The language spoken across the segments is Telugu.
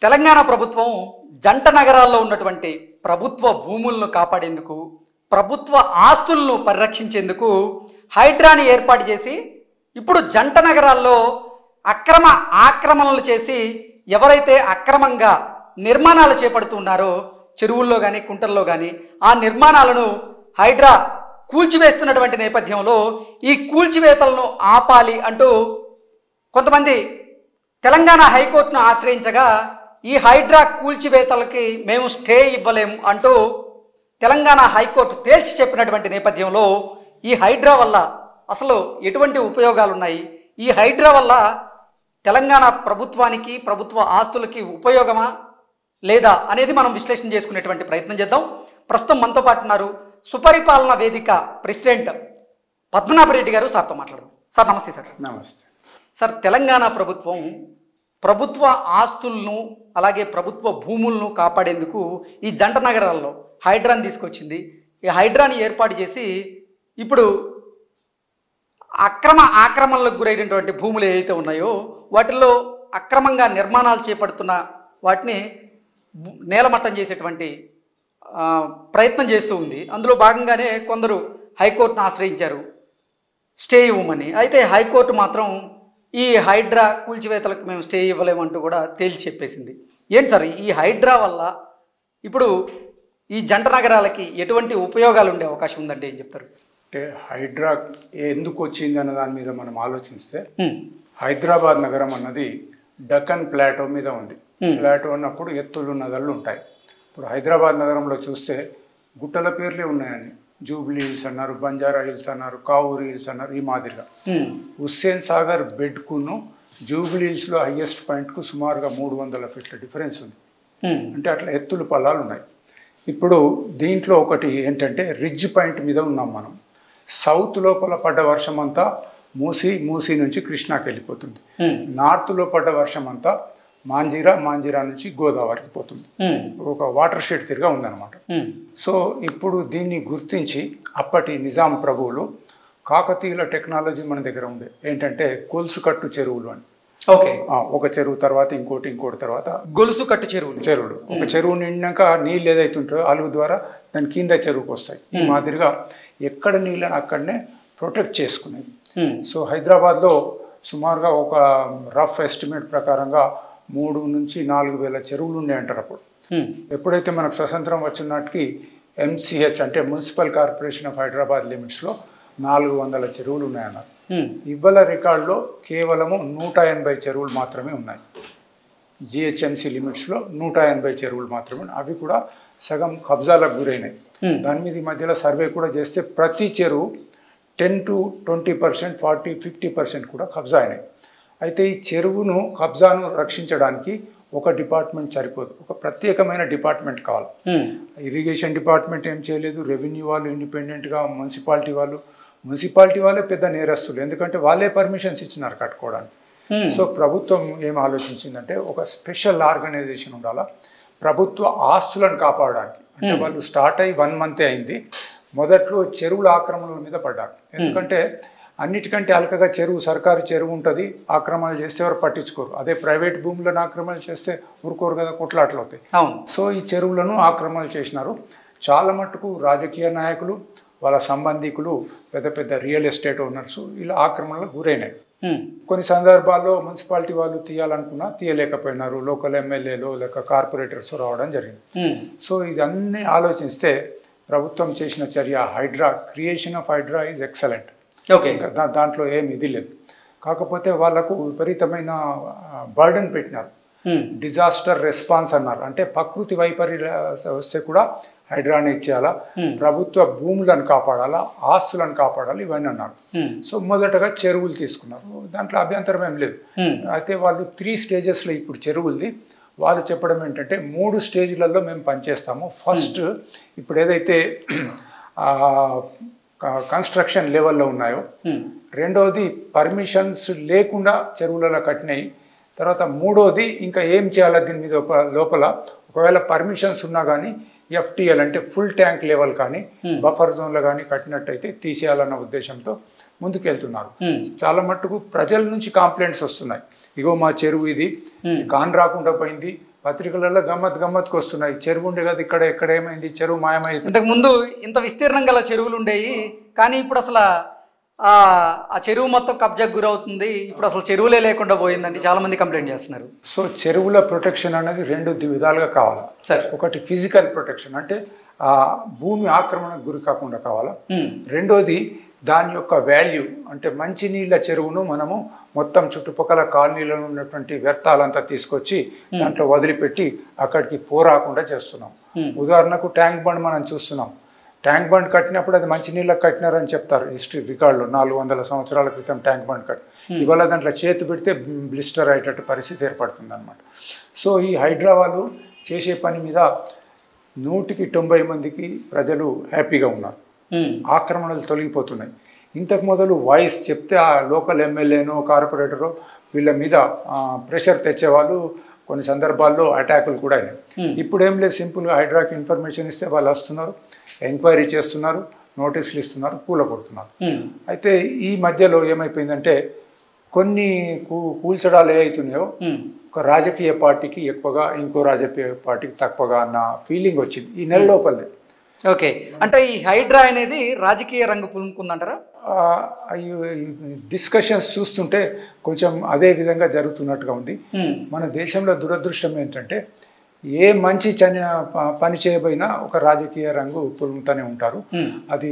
తెలంగాణ ప్రభుత్వం జంట నగరాల్లో ఉన్నటువంటి ప్రభుత్వ భూములను కాపాడేందుకు, ప్రభుత్వ ఆస్తులను పరిరక్షించేందుకు హైడ్రాని ఏర్పాటు చేసి ఇప్పుడు జంట నగరాల్లో ఆక్రమణలు చేసి ఎవరైతే అక్రమంగా నిర్మాణాలు చేపడుతున్నారో చెరువుల్లో కానీ కుంటల్లో కానీ ఆ నిర్మాణాలను హైడ్రా కూల్చివేస్తున్నటువంటి నేపథ్యంలో ఈ కూల్చివేతలను ఆపాలి అంటూ కొంతమంది తెలంగాణ హైకోర్టును ఆశ్రయించగా ఈ హైడ్రా కూల్చివేతలకి మేము స్టే ఇవ్వలేము అంటూ తెలంగాణ హైకోర్టు తేల్చి చెప్పినటువంటి నేపథ్యంలో ఈ హైడ్రా వల్ల అసలు ఎటువంటి ఉపయోగాలు ఉన్నాయి, ఈ హైడ్రా వల్ల తెలంగాణ ప్రభుత్వానికి ప్రభుత్వ ఆస్తులకి ఉపయోగమా లేదా అనేది మనం విశ్లేషణ చేసుకునేటువంటి ప్రయత్నం చేద్దాం. ప్రస్తుతం మనతో పాటు ఉన్నారు సుపరిపాలన వేదిక ప్రెసిడెంట్ పద్మనాభరెడ్డి గారు. సార్తో మాట్లాడదాం. సార్ నమస్తే. సార్ నమస్తే. సార్, తెలంగాణ ప్రభుత్వం ప్రభుత్వ ఆస్తులను అలాగే ప్రభుత్వ భూములను కాపాడేందుకు ఈ జంట నగరాల్లో హైడ్రాని తీసుకొచ్చింది. ఈ హైడ్రాని ఏర్పాటు చేసి ఇప్పుడు ఆక్రమణలకు గురైనటువంటి భూములు ఏవైతే ఉన్నాయో వాటిల్లో అక్రమంగా నిర్మాణాలు చేపడుతున్న వాటిని నేలమట్టం చేసేటువంటి ప్రయత్నం చేస్తూ ఉంది. అందులో భాగంగానే కొందరు హైకోర్టును ఆశ్రయించారు స్టే ఇవ్వమని. అయితే హైకోర్టు మాత్రం ఈ హైడ్రా కూల్చివేతలకు మేము స్టే ఇవ్వలేమంటూ కూడా తేల్చి చెప్పేసింది. ఏంటి సార్, ఈ హైడ్రా వల్ల ఇప్పుడు ఈ జంట నగరాలకి ఎటువంటి ఉపయోగాలు ఉండే అవకాశం ఉందంటే ఏం చెప్తారు? అంటే హైడ్రా ఎందుకు వచ్చింది అన్న దాని మీద మనం ఆలోచిస్తే, హైదరాబాద్ నగరం అన్నది డక్కన్ ప్లాటో మీద ఉంది. ప్లాటో అన్నప్పుడు ఎత్తులు నదులు ఉంటాయి. ఇప్పుడు హైదరాబాద్ నగరంలో చూస్తే గుట్టల పేర్లే ఉన్నాయని, జూబ్లీ హిల్స్ అన్నారు, బంజారా హిల్స్ అన్నారు, కావూరు హిల్స్ అన్నారు. ఈ మాదిరిగా హుస్సేన్ సాగర్ బెడ్కును జూబ్లీ హిల్స్లో హయ్యెస్ట్ పాయింట్కు సుమారుగా 300 ఫీట్ల డిఫరెన్స్ ఉంది. అంటే అట్లా ఎత్తులు పల్లాలు ఉన్నాయి. ఇప్పుడు దీంట్లో ఒకటి ఏంటంటే రిడ్జ్ పాయింట్ మీద ఉన్నాం మనం. సౌత్ లోపల పడ్డ వర్షం అంతా మూసీ నుంచి కృష్ణాకి వెళ్ళిపోతుంది. నార్త్లో పడ్డ వర్షం అంతా మాంజీరా నుంచి గోదావరికి పోతుంది. ఒక వాటర్ షెడ్ తిరిగా ఉందన్నమాట. సో ఇప్పుడు దీన్ని గుర్తించి అప్పటి నిజాం ప్రభువులు కాకతీయుల టెక్నాలజీ మన దగ్గర ఉంది. ఏంటంటే గొలుసు కట్టు చెరువులు అని. ఓకే, ఒక చెరువు తర్వాత ఇంకోటి తర్వాత గొలుసు కట్టు చెరువులు. ఒక చెరువు నిండాక నీళ్ళు ఏదైతే ఉంటుందో అలుగు ద్వారా దాని కింద చెరువుకు వస్తాయి. ఈ మాదిరిగా ఎక్కడ నీళ్ళని అక్కడనే ప్రొటెక్ట్ చేసుకునేది. సో హైదరాబాద్లో సుమారుగా ఒక రఫ్ ఎస్టిమేట్ ప్రకారంగా 3,000 నుంచి 4,000 చెరువులు ఉన్నాయంటారు అప్పుడు. ఎప్పుడైతే మనకు స్వతంత్రం వచ్చినట్టుకి MCH అంటే మున్సిపల్ కార్పొరేషన్ ఆఫ్ హైదరాబాద్ లిమిట్స్లో 400 చెరువులు ఉన్నాయన్నారు. ఇవాళ రికార్డులో కేవలము 180 చెరువులు మాత్రమే ఉన్నాయి. GHMC లిమిట్స్లో 180 చెరువులు మాత్రమే. అవి కూడా సగం కబ్జాలకు గురైనాయి. దాని మీద ఈ మధ్యలో సర్వే కూడా చేస్తే ప్రతి చెరువు 10 to 20%, 40-50% కూడా కబ్జా అయినాయి. అయితే ఈ చెరువును కబ్జాను రక్షించడానికి ఒక డిపార్ట్మెంట్ సరిపోదు, ఒక ప్రత్యేకమైన డిపార్ట్మెంట్ కావాలి. ఇరిగేషన్ డిపార్ట్మెంట్ ఏం చేయలేదు, రెవెన్యూ వాళ్ళు ఇండిపెండెంట్గా, మున్సిపాలిటీ వాళ్ళే పెద్ద నేరస్తులు, ఎందుకంటే వాళ్ళే పర్మిషన్స్ ఇచ్చినారు కట్టుకోవడానికి. సో ప్రభుత్వం ఏం ఆలోచించిందంటే ఒక స్పెషల్ ఆర్గనైజేషన్ ఉండాలా ప్రభుత్వ ఆస్తులను కాపాడడానికి. అంటే వాళ్ళు స్టార్ట్ అయ్యి 1 month అయింది. మొదట్లో చెరువుల ఆక్రమణల మీద పడ్డారు. ఎందుకంటే అన్నిటికంటే అలకగా సర్కారు చెరువు ఉంటుంది, ఆక్రమణలు చేస్తే ఎవరు పట్టించుకోరు. అదే ప్రైవేట్ భూములను ఆక్రమణలు చేస్తే ఊరుకోరు కదా, కొట్లాట్లు అవుతాయి. సో ఈ చెరువులను ఆక్రమణలు చేసినారు. చాలా మట్టుకు రాజకీయ నాయకులు, వాళ్ళ సంబంధికులు, పెద్ద రియల్ ఎస్టేట్ ఓనర్స్ ఇలా ఆక్రమణలకు గురైనాయి. కొన్ని సందర్భాల్లో మున్సిపాలిటీ వాళ్ళు తీయాలనుకున్నా తీయలేకపోయినారు. లోకల్ ఎమ్మెల్యేలు లేక కార్పొరేటర్స్ రావడం జరిగింది. సో ఇదన్నీ ఆలోచిస్తే ప్రభుత్వం చేసిన చర్య creation of HYDRAA is excellent. Okay, దాంట్లో ఏమి ఇది లేదు. కాకపోతే వాళ్ళకు విపరీతమైన బర్డన్ పెట్టినారు. డిజాస్టర్ రెస్పాన్స్ అన్నారు. అంటే ప్రకృతి వైపర్యాలు వస్తే కూడా హైడ్రాని ఇచ్చేయాలా, ప్రభుత్వ భూములను కాపాడాలా, ఆస్తులను కాపాడాలి, ఇవన్నీ అన్నారు. సో మొదటగా చెరువులు తీసుకున్నారు. దాంట్లో అభ్యంతరం ఏం లేదు. అయితే వాళ్ళు 3 స్టేజెస్లో ఇప్పుడు చెరువులది వాళ్ళు చెప్పడం ఏంటంటే 3 స్టేజ్లలో మేము పనిచేస్తాము. ఫస్ట్ ఇప్పుడు ఏదైతే కన్స్ట్రక్షన్ లెవెల్లో ఉన్నాయో, రెండవది పర్మిషన్స్ లేకుండా చెరువులలో కట్టినాయి, తర్వాత మూడోది ఇంకా ఏం చేయాలా దీని మీద లోపల ఒకవేళ పర్మిషన్స్ ఉన్నా కానీ FTL అంటే ఫుల్ ట్యాంక్ లెవెల్ కానీ బఫర్ జోన్లో కానీ కట్టినట్టయితే తీసేయాలన్న ఉద్దేశంతో ముందుకెళ్తున్నారు. చాలా మట్టుకు ప్రజల నుంచి కంప్లైంట్స్ వస్తున్నాయి. ఇగో మా చెరువు ఇది కాన్ రాకుండా పోయింది, పత్రికలలో గమ్మత్తుకు వస్తున్నాయి. చెరువు ఉండే కదా ఇక్కడ, ఎక్కడ ఏమైంది, చెరువు మాయమైంది. ఇంతకు ముందు ఇంత విస్తీర్ణం గల చెరువులు ఉండేవి, కానీ ఇప్పుడు అసలు ఆ చెరువు మొత్తం కబ్జాకు గురవుతుంది, ఇప్పుడు అసలు చెరువులే లేకుండా పోయిందండి చాలా మంది కంప్లైంట్ చేస్తున్నారు. సో చెరువుల ప్రొటెక్షన్ అనేది రెండు విధాలుగా కావాలి సార్. ఒకటి ఫిజికల్ ప్రొటెక్షన్, అంటే ఆ భూమి ఆక్రమణకు గురి కాకుండా కావాలా. రెండోది దాని యొక్క వాల్యూ, అంటే మంచినీళ్ళ చెరువును మనము మొత్తం చుట్టుపక్కల కాలనీలలో ఉన్నటువంటి వ్యర్థాలంతా తీసుకొచ్చి దాంట్లో వదిలిపెట్టి అక్కడికి పోరాకుండా చేస్తున్నాం. ఉదాహరణకు ట్యాంక్ బండ్ మనం చూస్తున్నాం. ట్యాంక్ బండ్ కట్టినప్పుడు అది మంచినీళ్ళకి కట్టినారని చెప్తారు హిస్టరీ రికార్డులో. 400 సంవత్సరాల క్రితం ట్యాంక్ బండ్ కట్టి, ఇవాళ దాంట్లో చేతి పెడితే బ్లిస్టర్ అయ్యేటట్టు పరిస్థితి ఏర్పడుతుంది అనమాట. సో ఈ హైడ్రా వాళ్ళు చేసే పని మీద 100కి 90 మందికి ప్రజలు హ్యాపీగా ఉన్నారు. ఆక్రమణలు తొలగిపోతున్నాయి. ఇంతకు మొదలు వాయిస్ చెప్తే ఆ లోకల్ ఎమ్మెల్యేనో కార్పొరేటరో వీళ్ళ మీద ప్రెషర్ తెచ్చేవాళ్ళు, కొన్ని సందర్భాల్లో అటాకులు కూడా అయినాయి. ఇప్పుడు ఏం లేదు, సింపుల్గా హైడ్రాకి ఇన్ఫర్మేషన్ ఇస్తే వాళ్ళు వస్తున్నారు, ఎంక్వైరీ చేస్తున్నారు, నోటీసులు ఇస్తున్నారు, కూలగొడుతున్నారు. అయితే ఈ మధ్యలో ఏమైపోయిందంటే కొన్ని కూల్చడాలు ఏవైతున్నాయో ఒక రాజకీయ పార్టీకి ఎక్కువగా, ఇంకో రాజకీయ పార్టీకి తక్కువగా అన్న ఫీలింగ్ వచ్చింది ఈ నెల లోపలే. ఓకే, అంటే ఈ హైడ్రా అనేది రాజకీయ రంగు పులుముకుందంటారా? డిస్కషన్స్ చూస్తుంటే కొంచెం అదే విధంగా జరుగుతున్నట్టుగా ఉంది. మన దేశంలో దురదృష్టం ఏంటంటే ఏ మంచి పని చేయబోయినా ఒక రాజకీయ రంగు పులుముతూనే ఉంటారు. అది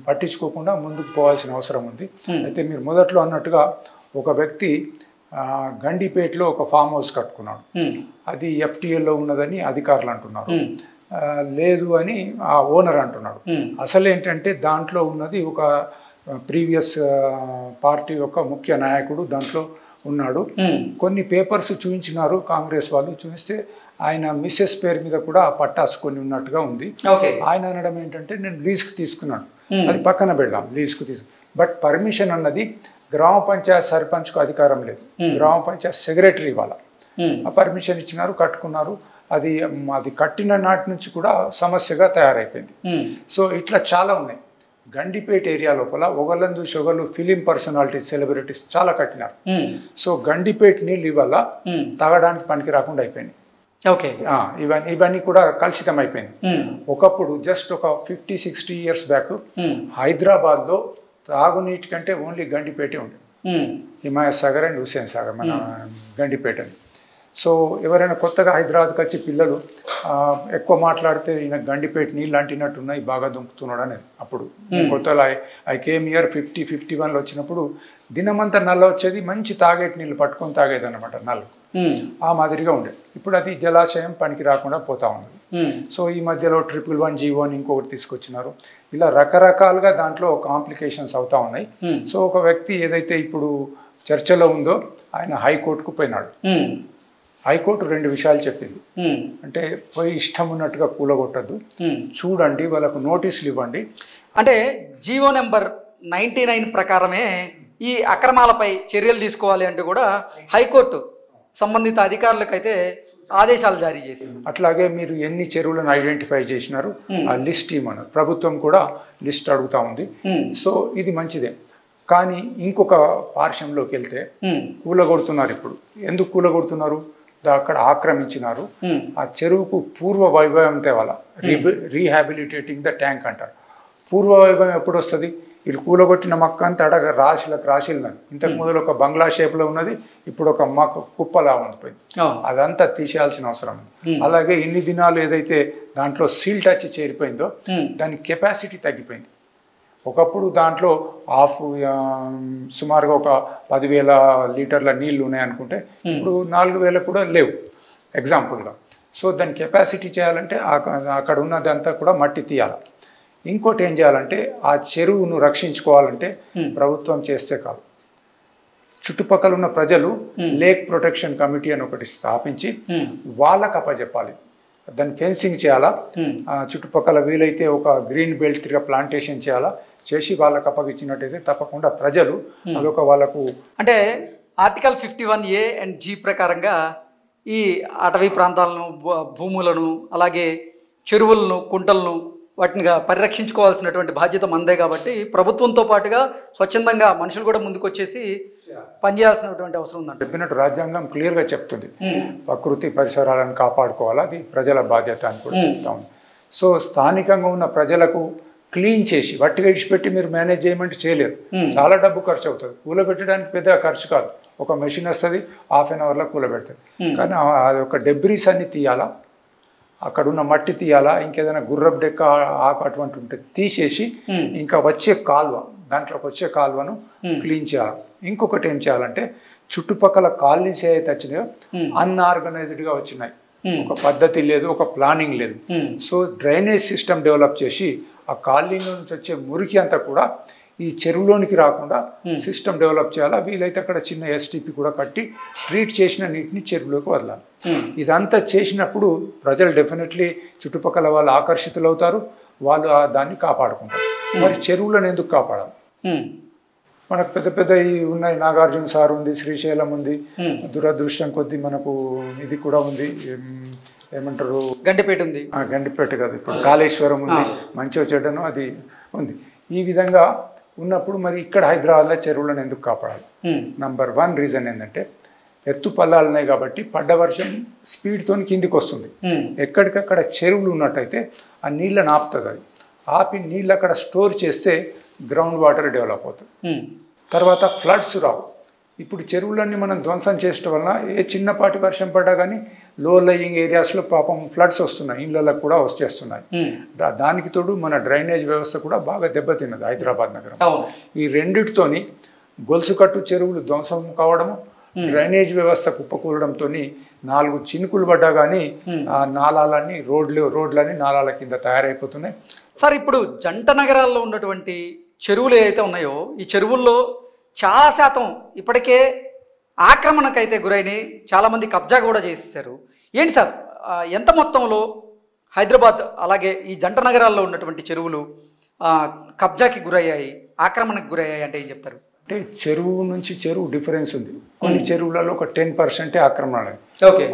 పట్టించుకోకుండా ముందుకు పోవాల్సిన అవసరం ఉంది. అయితే మీరు మొదట్లో అన్నట్టుగా ఒక వ్యక్తి గండిపేటలో ఒక ఫామ్ హౌస్ కట్టుకున్నాడు. అది FTLలో ఉన్నదని అధికారులు అంటున్నారు, లేదు అని ఆ ఓనర్ అంటున్నాడు. అసలు ఏంటంటే దాంట్లో ఉన్నది ఒక ప్రీవియస్ పార్టీ యొక్క ముఖ్య నాయకుడు దాంట్లో ఉన్నాడు. కొన్ని పేపర్స్ చూపించినారు కాంగ్రెస్ వాళ్ళు, చూపిస్తే ఆయన మిస్సెస్ పేరు మీద కూడా పట్టాసు కొన్ని ఉన్నట్టుగా ఉంది. ఆయన అనడం ఏంటంటే నేను లీజ్కి తీసుకున్నాను, అది పక్కన పెడదాం, లీజ్కి బట్ పర్మిషన్ అన్నది గ్రామ పంచాయత్ సర్పంచ్కు అధికారం లేదు, గ్రామ పంచాయత్ సెక్రటరీ వాళ్ళ ఆ పర్మిషన్ ఇచ్చినారు, కట్టుకున్నారు. అది కట్టిన నాటి నుంచి కూడా సమస్యగా తయారైపోయింది. సో ఇట్లా చాలా ఉన్నాయి. గండిపేట ఏరియా లోపల ఒకళ్ళని చూసి ఒకళ్ళు ఫిలిం పర్సనాలిటీస్, సెలబ్రిటీస్ చాలా కట్టినారు. సో గండిపేట నీళ్ళు ఇవాళ తాగడానికి పనికి రాకుండా అయిపోయింది. ఓకే, ఇవన్నీ కూడా కలుషితం అయిపోయింది. ఒకప్పుడు జస్ట్ ఒక 50-60 ఇయర్స్ బ్యాక్ హైదరాబాద్లో తాగునీటి కంటే ఓన్లీ గండిపేటే ఉండేది. హిమాయత్ సాగర్ అండ్ హుస్సేన్ సాగర్ మన గండిపేటని. సో ఎవరైనా కొత్తగా హైదరాబాద్కి వచ్చి పిల్లలు ఎక్కువ మాట్లాడితే ఈయన గండిపేట నీళ్ళు అంటినట్టున్నాయి, బాగా దుంకుతున్నాడు అనేది. అప్పుడు కొత్తలో ఐ కేమ్ ఇయర్ 50-51లో వచ్చినప్పుడు దినమంతా నల్ల వచ్చేది, మంచి తాగేటి నీళ్ళు పట్టుకొని తాగేది అనమాట నల్లు, ఆ మాదిరిగా ఉండేది. ఇప్పుడు అది జలాశయం పనికి రాకుండా పోతా ఉంది. సో ఈ మధ్యలో 111 జీవో అని ఇంకొకటి తీసుకొచ్చినారు. ఇలా రకరకాలుగా దాంట్లో కాంప్లికేషన్స్ అవుతా ఉన్నాయి. సో ఒక వ్యక్తి ఏదైతే ఇప్పుడు చర్చలో ఉందో ఆయన హైకోర్టుకు పోయినాడు. హైకోర్టు 2 విషయాలు చెప్పింది. అంటే పోయి ఇష్టం ఉన్నట్టుగా కూలగొట్టద్దు, చూడండి, వాళ్ళకు నోటీసులు ఇవ్వండి. అంటే జీవో నెంబర్ 99 ప్రకారమే ఈ అక్రమాలపై చర్యలు తీసుకోవాలి అంటూ కూడా హైకోర్టు సంబంధిత అధికారులకైతే ఆదేశాలు జారీ చేసింది. అట్లాగే మీరు ఎన్ని చెరువులను ఐడెంటిఫై చేసినారు ఆ లిస్ట్ ఇవ్వమన్నారు. ప్రభుత్వం కూడా లిస్ట్ అడుగుతా ఉంది. సో ఇది మంచిదే. కానీ ఇంకొక పార్శ్వంలోకి వెళ్తే కూలగొడుతున్నారు. ఇప్పుడు ఎందుకు కూలగొడుతున్నారు? అక్కడ ఆక్రమించినారు. ఆ చెరువుకు పూర్వ వైభవం తేవాల, రీహాబిలిటేటింగ్ ద ట్యాంక్ అంటారు. పూర్వ వైభవం ఎప్పుడు వస్తుంది? వీళ్ళు కూలగొట్టిన మొక్క అంతా అడగ రాశిలున్నాను. ఇంతకు మొదలు ఒక బంగ్లా షేప్లో ఉన్నది, ఇప్పుడు ఒక మొక్క కుప్పలా ఉండిపోయింది. అదంతా తీసేయాల్సిన అవసరం ఉంది. అలాగే ఇన్ని దినాలు ఏదైతే దాంట్లో సీల్ టచ్ చేరిపోయిందో దాని కెపాసిటీ తగ్గిపోయింది. ఒకప్పుడు దాంట్లో సుమారుగా ఒక 10,000 లీటర్ల నీళ్లు ఉన్నాయి అనుకుంటే ఇప్పుడు 4,000 కూడా లేవు ఎగ్జాంపుల్గా. సో దాని కెపాసిటీ చేయాలంటే అక్కడ ఉన్నదంతా కూడా మట్టి తీయాలి. ఇంకోటి ఏం చేయాలంటే ఆ చెరువును రక్షించుకోవాలంటే ప్రభుత్వం చేస్తే కాదు, చుట్టుపక్కల ఉన్న ప్రజలు లేక్ ప్రొటెక్షన్ కమిటీ అని ఒకటి స్థాపించి వాళ్ళకు అప్పచెప్పాలి. దాన్ని ఫెన్సింగ్ చేయాలా, చుట్టుపక్కల వీలైతే ఒక గ్రీన్ బెల్ట్ ప్లాంటేషన్ చేయాలా, చేసి వాళ్ళకు అప్పగించినట్టయితే తప్పకుండా ప్రజలు అదొక వాళ్ళకు. అంటే ఆర్టికల్ 51A అండ్ G ప్రకారంగా ఈ అటవీ ప్రాంతాలను, భూములను, అలాగే చెరువులను, కుంటలను వాటిని పరిరక్షించుకోవాల్సినటువంటి బాధ్యత మనదే కాబట్టి ప్రభుత్వంతో పాటుగా స్వచ్ఛందంగా మనుషులు కూడా ముందుకు వచ్చేసి పనిచేయాల్సినటువంటి అవసరం ఉందంట. చెప్పినట్టు రాజ్యాంగం క్లియర్గా చెప్తుంది ప్రకృతి పరిసరాలను కాపాడుకోవాలి, అది ప్రజల బాధ్యత అని కూడా చెప్తా ఉంది. సో స్థానికంగా ఉన్న ప్రజలకు క్లీన్ చేసి వట్టిగా ఇడిచిపెట్టి మీరు మేనేజ్ చేయమంటే చేయలేరు, చాలా డబ్బు ఖర్చు అవుతుంది. కూలబెట్టడానికి పెద్ద ఖర్చు కాదు, ఒక మెషిన్ వస్తుంది హాఫ్ అన్ అవర్లో కూలబెడుతుంది. కానీ అది ఒక డెబ్రీస్ అన్ని తీయాలా, అక్కడ ఉన్న మట్టి తీయాలా, ఇంకేదైనా గుర్రపు డెక్క ఆకు అటువంటి ఉంటే తీసేసి ఇంకా వచ్చే కాలువ, దాంట్లోకి వచ్చే కాలువను క్లీన్ చేయాలి. ఇంకొకటి ఏం చేయాలంటే చుట్టుపక్కల కాలనీస్ ఏదైతే వచ్చినాయో అన్ఆర్గనైజ్డ్గా వచ్చినాయి, ఒక పద్ధతి లేదు, ఒక ప్లానింగ్ లేదు. సో డ్రైనేజ్ సిస్టమ్ డెవలప్ చేసి ఆ కాలనీలో నుంచి వచ్చే మురికి అంతా కూడా ఈ చెరువులోనికి రాకుండా సిస్టమ్ డెవలప్ చేయాలా. వీలైతే అక్కడ చిన్న ఎస్టీపీ కూడా కట్టి ట్రీట్ చేసిన నీటిని చెరువులోకి వదలాలి. ఇదంతా చేసినప్పుడు ప్రజలు డెఫినెట్లీ చుట్టుపక్కల వాళ్ళు ఆకర్షితులు అవుతారు, వాళ్ళు దాన్ని కాపాడుకుంటారు. మరి చెరువులను ఎందుకు కాపాడాలి? మనకు పెద్ద పెద్ద ఉన్నాయి, నాగార్జున సార్ ఉంది, శ్రీశైలం ఉంది, దురదృష్టం కొద్దీ మనకు ఇది కూడా ఉంది, ఏమంటారు గండిపేట ఉంది, గండిపేట కదా ఇప్పుడు కాళేశ్వరం ఉంది, మంచిగా చెడ్డను అది ఉంది. ఈ విధంగా ఉన్నప్పుడు మరి ఇక్కడ హైదరాబాద్లో చెరువులను ఎందుకు కాపాడాలి? నంబర్ 1 రీజన్ ఏంటంటే ఎత్తు పల్లాలు ఉన్నాయి కాబట్టి పడ్డ వర్షం స్పీడ్తో కిందికి వస్తుంది. ఎక్కడికక్కడ చెరువులు ఉన్నట్టయితే ఆ నీళ్ళని ఆపుతుంది, అది ఆపి నీళ్ళు అక్కడ స్టోర్ చేస్తే గ్రౌండ్ వాటర్ డెవలప్ అవుతుంది. తర్వాత ఫ్లడ్స్ రావు. ఇప్పుడు చెరువులన్నీ మనం ధ్వంసం చేయడం వలన ఏ చిన్నపాటి వర్షం పడ్డా కానీ లో లయింగ్ ఏరియాస్లో పాపం ఫ్లడ్స్ వస్తున్నాయి, ఇళ్ళకు కూడా వచ్చేస్తున్నాయి. దానికి తోడు మన డ్రైనేజ్ వ్యవస్థ కూడా బాగా దెబ్బతిన్నది హైదరాబాద్ నగరం. ఈ రెండిటితోని గొలుసుకట్టు చెరువులు ధ్వంసం కావడము, డ్రైనేజ్ వ్యవస్థ కుప్పకూలడంతో 4 చినుకులు పడ్డా కానీ ఆ నాలాలన్నీ రోడ్లన్నీ నాలాల కింద తయారైపోతున్నాయి. సార్, ఇప్పుడు జంట నగరాల్లో ఉన్నటువంటి చెరువులు ఏవైతే ఉన్నాయో ఈ చెరువుల్లో చాలా శాతం ఇప్పటికే ఆక్రమణకైతే గురైనాయి, చాలామంది కబ్జా కూడా చేసేసారు. ఏంటి సార్, ఎంత మొత్తంలో హైదరాబాద్ అలాగే ఈ జంట నగరాల్లో ఉన్నటువంటి చెరువులు కబ్జాకి గురయ్యాయి, ఆక్రమణకు గురయ్యాయి అంటే ఏం చెప్తారు? అంటే చెరువు నుంచి చెరువు డిఫరెన్స్ ఉంది. కొన్ని చెరువులలో ఒక 10% ఆక్రమణలు,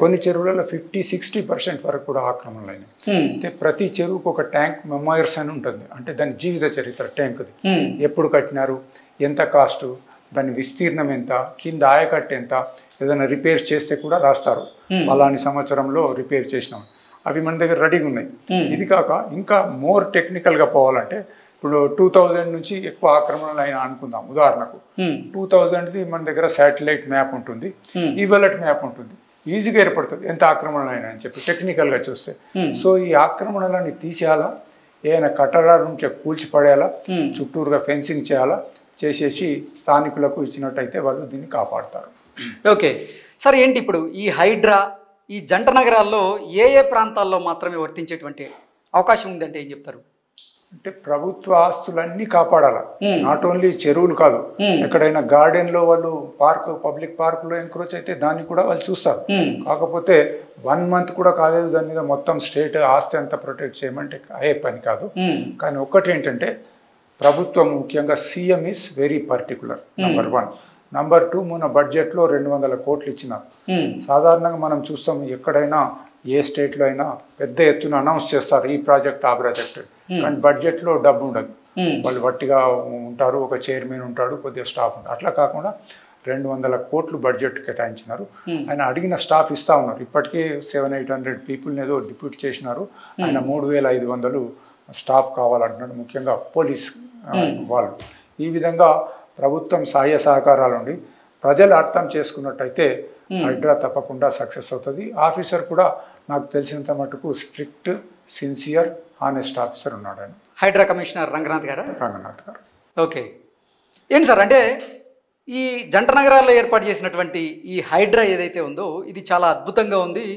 కొన్ని చెరువులలో 50-60% వరకు కూడా ఆక్రమణలు అయినాయి. అంటే ప్రతి చెరువుకు ఒక ట్యాంక్ మెమోయర్స్ అని ఉంటుంది, అంటే దాని జీవిత చరిత్ర ట్యాంక్ది, ఎప్పుడు కట్టినారు, ఎంత కాస్ట్, దాని విస్తీర్ణం ఎంత, కింద ఆయకట్టు ఎంత, ఏదైనా రిపేర్ చేస్తే కూడా రాస్తారు, అలాంటి సంవత్సరంలో రిపేర్ చేసినాం. అవి మన దగ్గర రెడీగా ఉన్నాయి. ఇది కాక ఇంకా మోర్ టెక్నికల్గా పోవాలంటే ఇప్పుడు 2000 నుంచి ఎక్కువ ఆక్రమణలు అయినా అనుకుందాం. ఉదాహరణకు 2000ది మన దగ్గర శాటిలైట్ మ్యాప్ ఉంటుంది, ఈవెలట్ మ్యాప్ ఉంటుంది, ఈజీగా ఏర్పడుతుంది ఎంత ఆక్రమణలు అయినా అని చెప్పి టెక్నికల్గా చూస్తే. సో ఈ ఆక్రమణలన్నీ తీసేయాలా, ఏదైనా కట్టడాల నుంచి కూల్చిపడేయాలా, చుట్టూరుగా ఫెన్సింగ్ చేయాలా, చేసేసి స్థానికులకు ఇచ్చినట్టయితే వాళ్ళు దీన్ని కాపాడుతారు. ఓకే సార్, ఏంటి ఇప్పుడు ఈ హైడ్రా ఈ జంట నగరాల్లో ఏ ప్రాంతాల్లో మాత్రమే వర్తించేటువంటి అవకాశం ఉందంటే ఏం చెప్తారు? అంటే ప్రభుత్వ ఆస్తులన్నీ కాపాడాలి, నాట్ ఓన్లీ చెరువులు కాదు. ఎక్కడైనా గార్డెన్లో వాళ్ళు పబ్లిక్ పార్కులో ఎంక్రోచ్ అయితే దాన్ని కూడా వాళ్ళు చూస్తారు. కాకపోతే 1 మంత్ కూడా కాలేదు దాని మీద మొత్తం స్టేట్ ఆస్తి అంతా ప్రొటెక్ట్ చేయమంటే అయ్యే పని కాదు. కానీ ఒక్కటి ఏంటంటే ప్రభుత్వం ముఖ్యంగా CM is very particular, number 1. Number 2, మన బడ్జెట్లో 200 కోట్లు ఇచ్చినారు. సాధారణంగా మనం చూస్తాం ఎక్కడైనా ఏ స్టేట్లో అయినా పెద్ద ఎత్తున అనౌన్స్ చేస్తారు ఈ ప్రాజెక్ట్ ఆ ప్రాజెక్ట్, కానీ బడ్జెట్లో డబ్బు ఉండదు, వాళ్ళు వట్టిగా ఉంటారు, ఒక చైర్మన్ ఉంటాడు, కొద్దిగా స్టాఫ్ ఉంటారు. అట్లా కాకుండా 200 కోట్లు బడ్జెట్ కేటాయించినారు. ఆయన అడిగిన స్టాఫ్ ఇస్తూ ఉన్నారు. ఇప్పటికే 700-800 పీపుల్ని ఏదో డిప్యూట్ చేసినారు. ఆయన 3500 స్టాఫ్ కావాలంటున్నాడు, ముఖ్యంగా పోలీస్ వాళ్ళు. ఈ విధంగా ప్రభుత్వం సహాయ సహకారాలు ఉండి ప్రజలు అర్థం చేసుకున్నట్టయితే హైడ్రా తప్పకుండా సక్సెస్ అవుతుంది. ఆఫీసర్ కూడా నాకు తెలిసినంత మటుకు స్ట్రిక్ట్, సిన్సియర్, హానెస్ట్ ఆఫీసర్ ఉన్నాడు ఆయన, హైడ్రా కమిషనర్ రంగనాథ్ గారు. ఓకే, ఏంటి సార్, అంటే ఈ జంట నగరాల్లో ఏర్పాటు చేసినటువంటి ఈ హైడ్రా ఏదైతే ఉందో ఇది చాలా అద్భుతంగా ఉంది.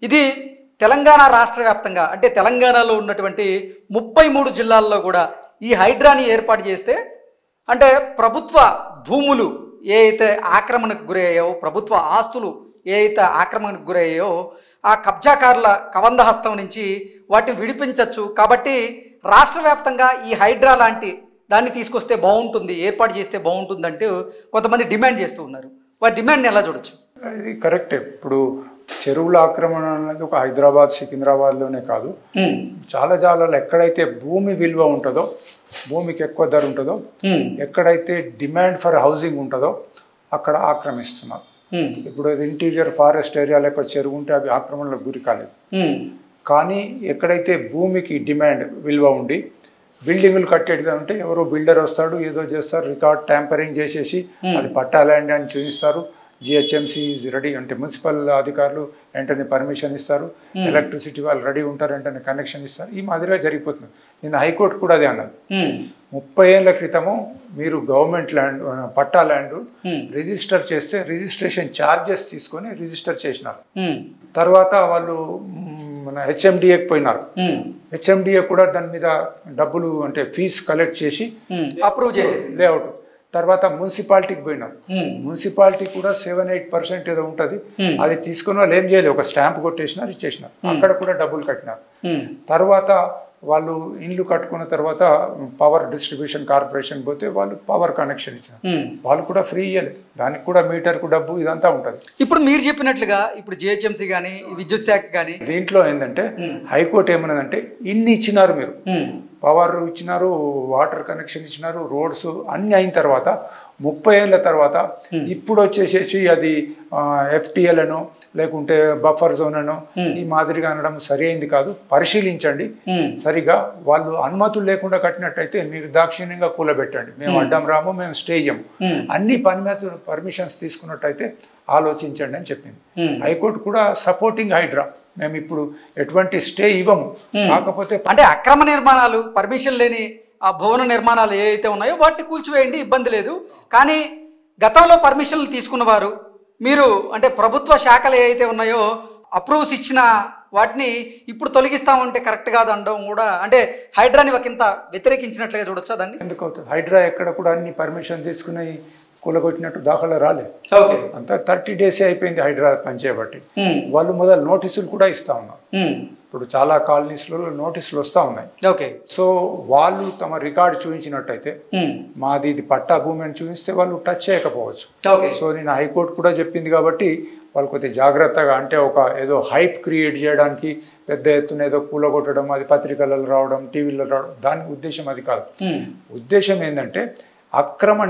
ఇది తెలంగాణ రాష్ట్ర వ్యాప్తంగా అంటే తెలంగాణలో ఉన్నటువంటి 33 జిల్లాల్లో కూడా ఈ హైడ్రాని ఏర్పాటు చేస్తే అంటే ప్రభుత్వ భూములు ఏ అయితే ఆక్రమణకు గురయ్యాయో, ప్రభుత్వ ఆస్తులు ఏ అయితే ఆక్రమణకు గురయ్యాయో ఆ కబ్జాకారుల కబంధహస్తం నుంచి వాటిని విడిపించవచ్చు. కాబట్టి రాష్ట్ర వ్యాప్తంగా ఈ హైడ్రా లాంటి దాన్ని తీసుకొస్తే బాగుంటుంది, ఏర్పాటు చేస్తే బాగుంటుంది అంటూ కొంతమంది డిమాండ్ చేస్తూ ఉన్నారు. వారి డిమాండ్ని ఎలా చూడొచ్చు? ఇది కరెక్టే. ఇప్పుడు చెరువుల ఆక్రమణ అనేది ఒక హైదరాబాద్ సికింద్రాబాద్లోనే కాదు, చాలా జాగాలో ఎక్కడైతే భూమి విలువ ఉంటుందో, భూమికి ఎక్కువ ధర ఉంటుందో, ఎక్కడైతే డిమాండ్ ఫర్ హౌసింగ్ ఉంటుందో అక్కడ ఆక్రమిస్తున్నారు. ఇప్పుడు ఇంటీరియర్ ఫారెస్ట్ ఏరియా లెక్క చెరువు ఉంటే అవి ఆక్రమణలకు గురి కాలేదు. కానీ ఎక్కడైతే భూమికి డిమాండ్ విలువ ఉండి బిల్డింగులు కట్టేది అంటే ఎవరో బిల్డర్ వస్తాడు, ఏదో చేస్తారు, రికార్డ్ ట్యాంపరింగ్ చేసేసి అది పట్టా ల్యాండ్ అని చూపిస్తారు. జిహెచ్ఎంసీ ఈజ్ రెడీ అంటే మున్సిపల్ అధికారులు వెంటనే పర్మిషన్ ఇస్తారు, ఎలక్ట్రిసిటీ వాళ్ళు రెడీ ఉంటారు, వెంటనే కనెక్షన్ ఇస్తారు. ఈ మాదిరిగా జరిగిపోతుంది. నిన్న హైకోర్టు కూడా అదే అన్నది. 30 ఏళ్ల క్రితము మీరు గవర్నమెంట్ ల్యాండ్ పట్టా ల్యాండ్ రిజిస్టర్ చేస్తే రిజిస్ట్రేషన్ ఛార్జెస్ తీసుకొని రిజిస్టర్ చేసినారు. తర్వాత వాళ్ళు మన హెచ్ఎండిఏకి పోయినారు. హెచ్ఎండిఏ కూడా దాని మీద డబ్బులు అంటే ఫీజు కలెక్ట్ చేసి అప్రూవ్ చేసేసి లేఅవుట్. తర్వాత మున్సిపాలిటీకి పోయినారు. మున్సిపాలిటీ కూడా 7-8% ఏదో ఉంటుంది, అది తీసుకుని వాళ్ళు ఏం చేయలేదు, ఒక స్టాంప్ కొట్టేసినారు, ఇచ్చేసినారు. అక్కడ కూడా డబ్బులు కట్టినారు. తర్వాత వాళ్ళు ఇల్లు కట్టుకున్న తర్వాత పవర్ డిస్ట్రిబ్యూషన్ కార్పొరేషన్ పోతే వాళ్ళు పవర్ కనెక్షన్ ఇచ్చినారు, వాళ్ళు కూడా ఫ్రీ ఇవ్వలేదు, దానికి కూడా మీటర్కు డబ్బు ఇదంతా ఉంటుంది. ఇప్పుడు మీరు చెప్పినట్లుగా ఇప్పుడు జిహెచ్ఎంసీ కానీ విద్యుత్ శాఖ కానీ దీంట్లో ఏంటంటే హైకోర్టు ఏమన్నదంటే ఇన్ని ఇచ్చినారు, మీరు పవర్ ఇచ్చినారు, వాటర్ కనెక్షన్ ఇచ్చినారు, రోడ్స్ అన్ని అయిన తర్వాత 30 ఏళ్ళ తర్వాత ఇప్పుడు వచ్చేసేసి అది FTL అనో లేకుంటే బఫర్ జోన్ అనో ఈ మాదిరిగా అనడం సరైంది కాదు. పరిశీలించండి సరిగా. వాళ్ళు అనుమతులు లేకుండా కట్టినట్టయితే మీరు దాక్షిణ్యంగా కూలబెట్టండి, మేము అడ్డం రాము, మేము స్టే చేయము. అన్ని పర్మిషన్స్ తీసుకున్నట్టయితే ఆలోచించండి అని చెప్పింది హైకోర్టు కూడా. సపోర్టింగ్ హైడ్రా, మేము ఇప్పుడు ఎటువంటి స్టే ఇవ్వము. కాకపోతే అంటే అక్రమ నిర్మాణాలు, పర్మిషన్ లేని ఆ భవన నిర్మాణాలు ఏవైతే ఉన్నాయో వాటిని కూల్చివేయండి, ఇబ్బంది లేదు. కానీ గతంలో పర్మిషన్లు తీసుకున్నవారు మీరు అంటే ప్రభుత్వ శాఖలు ఏవైతే ఉన్నాయో అప్రూవ్స్ ఇచ్చిన వాటిని ఇప్పుడు తొలగిస్తామంటే కరెక్ట్ కాదు అనడం కూడా అంటే హైడ్రాని ఒకంత వ్యతిరేకించినట్లుగా చూడొచ్చా దాన్ని? ఎందుకు అవుతుంది? హైడ్రా ఎక్కడ కూడా అన్ని పర్మిషన్ తీసుకుని కూలగొట్టినట్టు దాఖలా రాలే. అంతా 30 డేసే అయిపోయింది హైడ్రా పనిచేయబట్టి. వాళ్ళు మొదలు నోటీసులు కూడా ఇస్తా ఉన్నారు. ఇప్పుడు చాలా కాలనీస్లో నోటీసులు వస్తూ ఉన్నాయి. సో వాళ్ళు తమ రికార్డు చూపించినట్టయితే మాది ఇది పట్టా భూమి అని చూపిస్తే వాళ్ళు టచ్ చేయకపోవచ్చు. సో నేను హైకోర్టు కూడా చెప్పింది కాబట్టి వాళ్ళు కొద్దిగా జాగ్రత్తగా, అంటే ఒక ఏదో హైప్ క్రియేట్ చేయడానికి పెద్ద ఎత్తున ఏదో కూలగొట్టడం, అది పత్రికలలో రావడం, టీవీలో రావడం, దాని ఉద్దేశం అది కాదు. ఉద్దేశం ఏంటంటే అక్రమ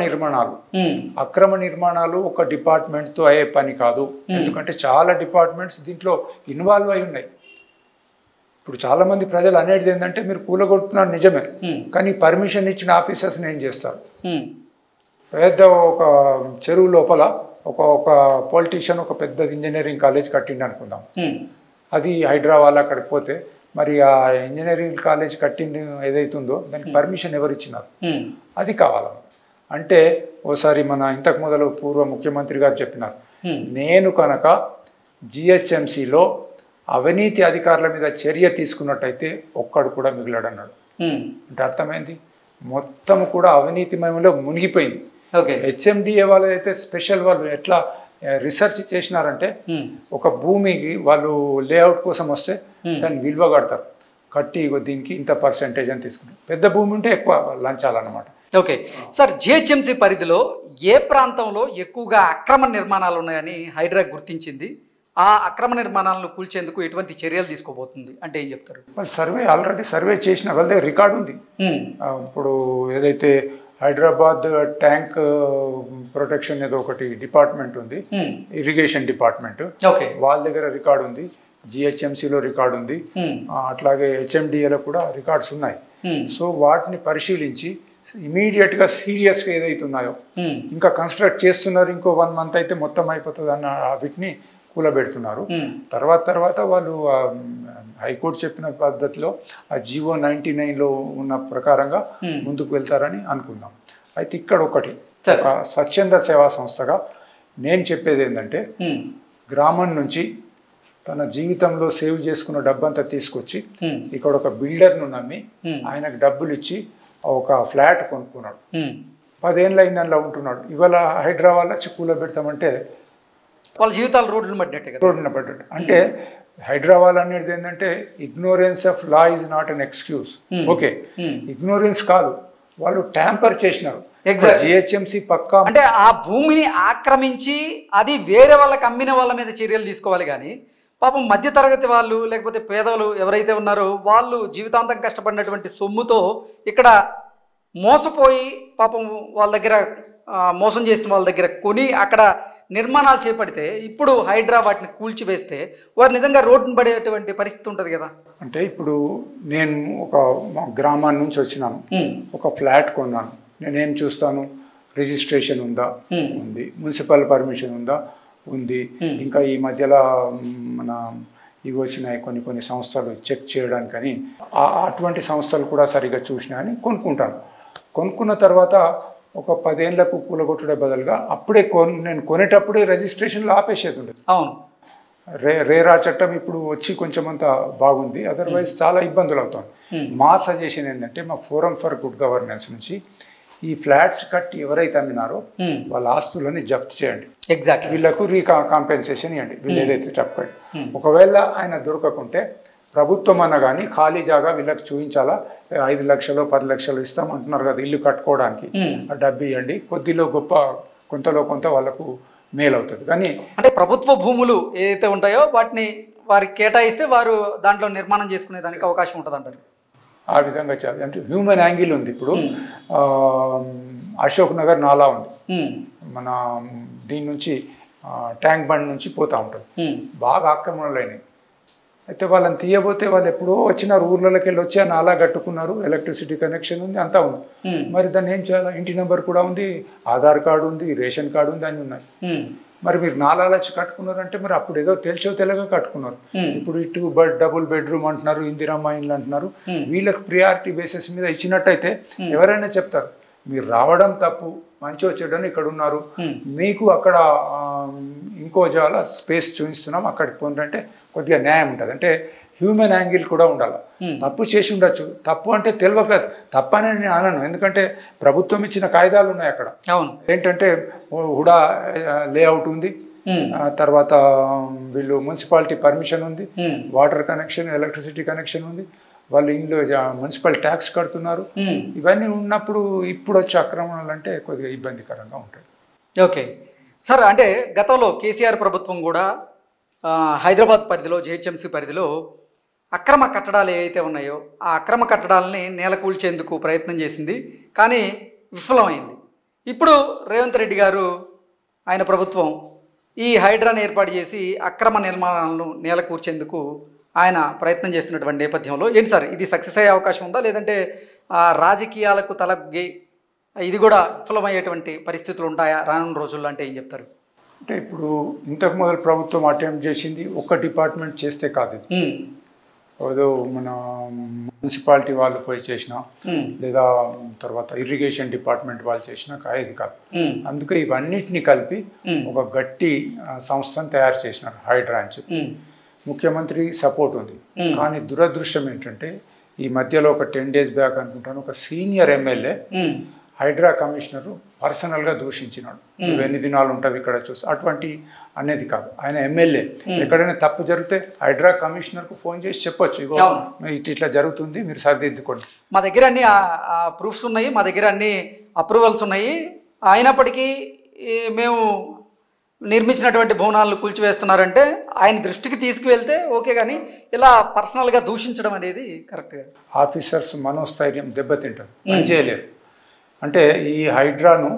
నిర్మాణాలు ఒక డిపార్ట్మెంట్తో అయ్యే పని కాదు. ఎందుకంటే చాలా డిపార్ట్మెంట్స్ దీంట్లో ఇన్వాల్వ్ అయి ఉన్నాయి. ఇప్పుడు చాలా మంది ప్రజలు అనేది ఏంటంటే మీరు కూలగొడుతున్నారు నిజమే, కానీ పర్మిషన్ ఇచ్చిన ఆఫీసర్స్ని ఏం చేస్తారు? పెద్ద ఒక చెరువు లోపల ఒక పొలిటీషియన్ ఒక పెద్ద ఇంజనీరింగ్ కాలేజ్ కట్టిండి అనుకుందాం. అది హైదరాబాద్ అక్కడికి పోతే మరి ఆ ఇంజనీరింగ్ కాలేజ్ కట్టింది ఏదైతుందో దానికి పర్మిషన్ ఎవరు ఇచ్చినారు? అది కావాలి. అంటే ఓసారి మన ఇంతకు మొదలు పూర్వ ముఖ్యమంత్రి గారు చెప్పినారు, నేను కనుక జిహెచ్ఎంసీలో అవినీతి అధికారుల మీద చర్య తీసుకున్నట్టయితే ఒక్కడు కూడా మిగిలాడన్నాడు. అంటే అర్థమైంది, మొత్తం కూడా అవినీతిమయంలో మునిగిపోయింది. హెచ్ఎండిఏ వాళ్ళు అయితే స్పెషల్ వాళ్ళు ఎట్లా రిసర్చ్ చేసినారంటే ఒక భూమికి వాళ్ళు లేఅవుట్ కోసం వస్తే దాన్ని విలువ కడతారు, కట్టి దీనికి ఇంత పర్సెంటేజ్ అని తీసుకుంటారు. పెద్ద భూమి ఉంటే ఎక్కువ లంచాలన్నమాట. ఓకే సార్, జిహెచ్ఎంసీ పరిధిలో ఏ ప్రాంతంలో ఎక్కువగా అక్రమ నిర్మాణాలు ఉన్నాయని హైడ్రా గుర్తించింది? ఆ అక్రమ నిర్మాణాలను కూల్చేందుకు ఎటువంటి చర్యలు తీసుకోబోతుంది అంటే ఏం చెప్తారు? వాళ్ళు ఆల్రెడీ సర్వే చేసిన వాళ్ళ దగ్గర రికార్డు ఉంది. ఇప్పుడు ఏదైతే హైదరాబాద్ ట్యాంక్ ప్రొటెక్షన్ ఏదో ఒకటి డిపార్ట్మెంట్ ఉంది, ఇరిగేషన్ డిపార్ట్మెంట్, వాళ్ళ దగ్గర రికార్డు ఉంది. జిహెచ్ఎంసీలో రికార్డు ఉంది, అట్లాగే హెచ్ఎండిఏలో కూడా రికార్డ్స్ ఉన్నాయి. సో వాటిని పరిశీలించి ఇమీడియట్గా సీరియస్గా ఏదైతున్నాయో, ఇంకా కన్స్ట్రక్ట్ చేస్తున్నారు, ఇంకో 1 మంత్ అయితే మొత్తం అయిపోతుంది అన్న వీటిని కూలబెడుతున్నారు. తర్వాత వాళ్ళు హైకోర్టు చెప్పిన పద్ధతిలో ఆ జీవో 99లో ఉన్న ప్రకారంగా ముందుకు వెళ్తారని అనుకుందాం. అయితే ఇక్కడ ఒకటి, ఒక స్వచ్ఛంద సేవా సంస్థగా నేను చెప్పేది ఏంటంటే, గ్రామం నుంచి తన జీవితంలో సేవ్ చేసుకున్న డబ్బంతా తీసుకొచ్చి ఇక్కడ ఒక బిల్డర్ను నమ్మి ఆయనకు డబ్బులు ఇచ్చి ఒక ఫ్లాట్ కొనుక్కున్నాడు. 10 ఏళ్ళు అయింది అందులో ఉంటున్నాడు. ఇవాళ హైదరాబాద్లో కూల పెడతామంటే వాళ్ళ జీవితాలు రోడ్లను పడ్డట్టు. అంటే హైదరాబాద్ అనేది ఏంటంటే ignorance of law is not an excuse. Okay, ignorance కాదు, వాళ్ళు ట్యాంపర్ చేసినారు. జిహెచ్ఎంసీ పక్కా అంటే ఆ భూమిని ఆక్రమించి అది వేరే వాళ్ళకి అమ్మిన వాళ్ళ మీద చర్యలు తీసుకోవాలి కానీ పాపం మధ్యతరగతి వాళ్ళు లేకపోతే పేదలు ఎవరైతే ఉన్నారో వాళ్ళు జీవితాంతం కష్టపడినటువంటి సొమ్ముతో ఇక్కడ మోసపోయి పాపం వాళ్ళ దగ్గర మోసం చేసిన వాళ్ళ దగ్గర కొని అక్కడ నిర్మాణాలు చేపడితే ఇప్పుడు హైడ్రా వాటిని కూల్చివేస్తే వారు నిజంగా రోడ్డును పడేటువంటి పరిస్థితి ఉంటుంది కదా. అంటే ఇప్పుడు నేను మా గ్రామాన్ని నుంచి వచ్చినాను, ఒక ఫ్లాట్ కొన్నాను. నేనేం చూస్తాను, రిజిస్ట్రేషన్ ఉందా, ఉంది, మున్సిపల్ పర్మిషన్ ఉందా, ఉంది. ఇంకా ఈ మధ్యలో మన ఇవి వచ్చినాయి కొన్ని సంస్థలు చెక్ చేయడానికని, అటువంటి సంస్థలు కూడా సరిగ్గా చూసినా అని కొనుక్కుంటాను. కొనుక్కున్న తర్వాత ఒక 10 ఏళ్లకు కూలగొట్టుడే బదులుగా అప్పుడే నేను కొనేటప్పుడే రిజిస్ట్రేషన్లో ఆపేసేది ఉండేది. అవును, రేరా చట్టం ఇప్పుడు వచ్చి కొంచెం అంతా బాగుంది, అదర్వైజ్ చాలా ఇబ్బందులు అవుతాం. మా సజెషన్ ఏంటంటే మా ఫోరం ఫర్ గుడ్ గవర్నెన్స్ నుంచి ఈ ఫ్లాట్స్ కట్టి ఎవరైతే అమ్మినారో వాళ్ళ ఆస్తులని జప్తు చేయండి. ఎగ్జాక్ట్లీ, వీళ్ళకు కాంపెన్సేషన్ ఇవ్వండి, వీళ్ళు ఏదైతే తప్పు. ఒకవేళ ఆయన దొరకకుంటే ప్రభుత్వం అన్న కానీ ఖాళీ జాగా వీళ్ళకి చూపించాలా. 5 లక్షలు 10 లక్షలు ఇస్తామంటున్నారు కదా ఇల్లు కట్టుకోవడానికి, ఆ డబ్బు ఇవ్వండి. కొంతలో కొంత వాళ్ళకు మేలు అవుతుంది. కానీ అంటే ప్రభుత్వ భూములు ఏదైతే ఉంటాయో వాటిని వారికి కేటాయిస్తే వారు దాంట్లో నిర్మాణం చేసుకునే దానికి అవకాశం ఉంటుంది అంటారు. ఆ విధంగా చాలా అంటే హ్యూమన్ యాంగిల్ ఉంది. ఇప్పుడు అశోక్ నగర్ నాలా ఉంది, మన దీని నుంచి ట్యాంక్ బండ్ నుంచి పోతూ ఉంటుంది, బాగా ఆక్రమణలు అయినాయి. అయితే వాళ్ళని తీయబోతే వాళ్ళు ఎప్పుడో వచ్చినారు, ఊర్లలోకి వెళ్ళి వచ్చి ఆ నాలా కట్టుకున్నారు, ఎలక్ట్రిసిటీ కనెక్షన్ ఉంది, అంతా ఉంది. మరి దాన్ని ఏం చేయాలి? ఇంటి నెంబర్ కూడా ఉంది, ఆధార్ కార్డు ఉంది, రేషన్ కార్డు ఉంది, అన్నీ ఉన్నాయి. మరి మీరు నాలాలు వచ్చి కట్టుకున్నారంటే మరి అప్పుడు ఏదో తెలియగా కట్టుకున్నారు. ఇప్పుడు ఇటు డబుల్ బెడ్రూమ్ అంటున్నారు, ఇందిరమ్మ ఇండ్లు అంటున్నారు. వీళ్ళకి ప్రియారిటీ బేసిస్ మీద ఇచ్చినట్టయితే ఎవరైనా చెప్తారు మీరు రావడం తప్పు, మంచి వచ్చేటని ఇక్కడ ఉన్నారు, మీకు అక్కడ ఇంకో జాల స్పేస్ చూపిస్తున్నాం అక్కడికి పోంటే కొద్దిగా న్యాయం ఉంటుంది. అంటే హ్యూమన్ యాంగిల్ కూడా ఉండాలి. తప్పు చేసి ఉండొచ్చు, తప్పు అంటే తెలియక తప్పు అని నేను అనను, ఎందుకంటే ప్రభుత్వం ఇచ్చిన కాయిదాలు ఉన్నాయి అక్కడ. ఏంటంటే హుడా లేఅవుట్ ఉంది, తర్వాత వీళ్ళు మున్సిపాలిటీ పర్మిషన్ ఉంది, వాటర్ కనెక్షన్, ఎలక్ట్రిసిటీ కనెక్షన్ ఉంది, వాళ్ళు ఇంట్లో మున్సిపల్ ట్యాక్స్ కడుతున్నారు. ఇవన్నీ ఉన్నప్పుడు ఇప్పుడు వచ్చే ఆక్రమణలు అంటే కొద్దిగా ఇబ్బందికరంగా ఉంటుంది. ఓకే సార్, అంటే గతంలో కేసీఆర్ ప్రభుత్వం కూడా హైదరాబాద్ పరిధిలో జిహెచ్ఎంసీ పరిధిలో అక్రమ కట్టడాలు ఏవైతే ఉన్నాయో ఆ అక్రమ కట్టడాలని నేలకూల్చేందుకు ప్రయత్నం చేసింది, కానీ విఫలమైంది. ఇప్పుడు రేవంత్ రెడ్డి గారు ఆయన ప్రభుత్వం ఈ హైడ్రాని ఏర్పాటు చేసి అక్రమ నిర్మాణాలను నేలకూర్చేందుకు ఆయన ప్రయత్నం చేస్తున్నటువంటి నేపథ్యంలో ఏంటి సార్, ఇది సక్సెస్ అయ్యే అవకాశం ఉందా, లేదంటే రాజకీయాలకు తలగ్గి ఇది కూడా విఫలమయ్యేటువంటి పరిస్థితులు ఉంటాయా రానున్న రోజుల్లో? అంటే ఏం చెప్తారు? అంటే ఇప్పుడు ఇంతకు మొదలు ప్రభుత్వం అటెంప్ట్ చేసింది ఒక డిపార్ట్మెంట్ చేస్తే కాదు, ఏదో మన మున్సిపాలిటీ వాళ్ళు పోయి చేసినా లేదా తర్వాత ఇరిగేషన్ డిపార్ట్మెంట్ వాళ్ళు చేసినా ఇది కాదు. అందుకే ఇవన్నిటిని కలిపి ఒక గట్టి సంస్థను తయారు చేసినారు హైడ్రా అని చెప్పి. ముఖ్యమంత్రి సపోర్ట్ ఉంది, కానీ దురదృష్టం ఏంటంటే ఈ మధ్యలో ఒక 10 days బ్యాక్ అనుకుంటాను ఒక సీనియర్ ఎమ్మెల్యే హైడ్రా కమిషనరు పర్సనల్గా దూషించినాడు. నువ్వు ఎన్ని దినాలు ఉంటావు ఇక్కడ చూస్తే, అటువంటి అనేది కాదు. ఆయన ఎమ్మెల్యే, ఎక్కడైనా తప్పు జరిగితే హైడ్రా కమిషనర్కు ఫోన్ చేసి చెప్పొచ్చు, ఇగో ఇట్లా జరుగుతుంది మీరు సరిదిద్దుకోండి. మా దగ్గర అన్ని ప్రూఫ్స్ ఉన్నాయి, మా దగ్గర అన్ని అప్రూవల్స్ ఉన్నాయి, అయినప్పటికీ మేము నిర్మించినటువంటి భవనాలను కూల్చివేస్తున్నారంటే ఆయన దృష్టికి తీసుకువెళ్తే ఓకే, కానీ ఇలా పర్సనల్గా దూషించడం అనేది కరెక్ట్గా ఆఫీసర్స్ మనోస్థైర్యం దెబ్బతింటారు, పని చేయలేరు. అంటే ఈ హైడ్రాను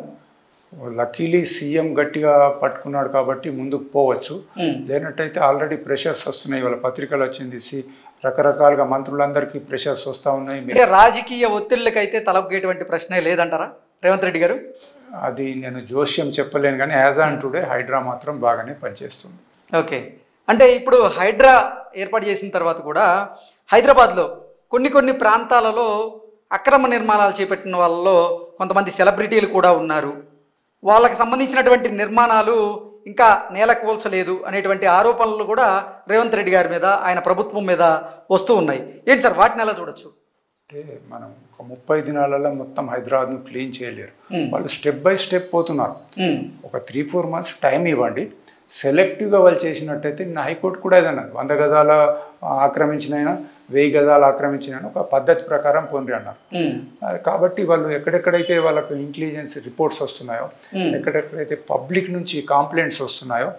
లక్కీలీ సీఎం గట్టిగా పట్టుకున్నాడు కాబట్టి ముందుకు పోవచ్చు, లేనట్టయితే ఆల్రెడీ ప్రెషర్స్ వస్తున్నాయి. వాళ్ళ పత్రికలు వచ్చింది, రకరకాలుగా మంత్రులందరికీ ప్రెషర్స్ వస్తూ ఉన్నాయి. రాజకీయ ఒత్తిళ్ళకైతే తలొగ్గేటువంటి ప్రశ్నే లేదంటారా రేవంత్ రెడ్డి గారు? అది నేను జోష్యం చెప్పలేను, కానీ యాజ్ ఆన్ టుడే హైడ్రా మాత్రం బాగానే పనిచేస్తుంది. ఓకే, అంటే ఇప్పుడు హైడ్రా ఏర్పాటు చేసిన తర్వాత కూడా హైదరాబాద్లో కొన్ని ప్రాంతాలలో అక్రమ నిర్మాణాలు చేపట్టిన వాళ్ళలో కొంతమంది సెలబ్రిటీలు కూడా ఉన్నారు. వాళ్ళకి సంబంధించినటువంటి నిర్మాణాలు ఇంకా నేలకూల్చలేదు అనేటువంటి ఆరోపణలు కూడా రేవంత్ రెడ్డి గారి మీద, ఆయన ప్రభుత్వం మీద వస్తూ ఉన్నాయి. ఏంటి సార్, వాటిని ఎలా చూడొచ్చు? అంటే మనం ఒక 30 దినాలలో మొత్తం హైదరాబాద్ను క్లీన్ చేయలేరు, వాళ్ళు స్టెప్ బై స్టెప్ పోతున్నారు. ఒక 3-4 months టైం ఇవ్వండి. సెలెక్టివ్గా వాళ్ళు చేసినట్టయితే నా హైకోర్టు కూడా ఏదన్నది 100 గజాల ఆక్రమించినైనా 1000 గజాలు ఆక్రమించిన ఒక పద్ధతి ప్రకారం పొంది అన్నారు. కాబట్టి వాళ్ళు ఎక్కడెక్కడైతే వాళ్ళకు ఇంటెలిజెన్స్ రిపోర్ట్స్ వస్తున్నాయో, ఎక్కడెక్కడైతే పబ్లిక్ నుంచి కంప్లైంట్స్ వస్తున్నాయో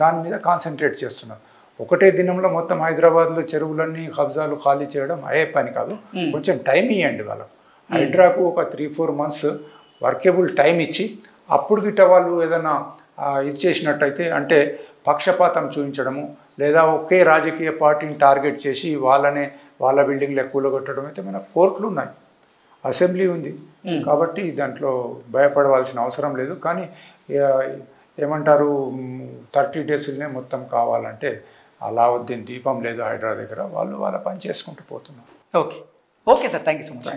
దాని మీద కాన్సన్ట్రేట్ చేస్తున్నారు. ఒకటే దినంలో మొత్తం హైదరాబాద్లో చెరువులన్నీ కబ్జాలు ఖాళీ చేయడం అయ్యే పని కాదు. కొంచెం టైం ఇవ్వండి వాళ్ళకు. హైడ్రాకు ఒక 3-4 months వర్కేబుల్ టైం ఇచ్చి అప్పుడు గిట్ట వాళ్ళు ఏదైనా ఇది చేసినట్టయితే, అంటే పక్షపాతం చూపించడము లేదా ఒకే రాజకీయ పార్టీని టార్గెట్ చేసి వాళ్ళ బిల్డింగ్లు కూలగొట్టడం అయితే మన కోర్టులు ఉన్నాయి, అసెంబ్లీ ఉంది. కాబట్టి దాంట్లో భయపడవలసిన అవసరం లేదు. కానీ ఏమంటారు 30 daysనే మొత్తం కావాలంటే అలావుద్దీన్ దీపం లేదు హైడ్రా దగ్గర, వాళ్ళు వాళ్ళ పని చేసుకుంటూ పోతున్నారు. Okay okay sir, thank you so much.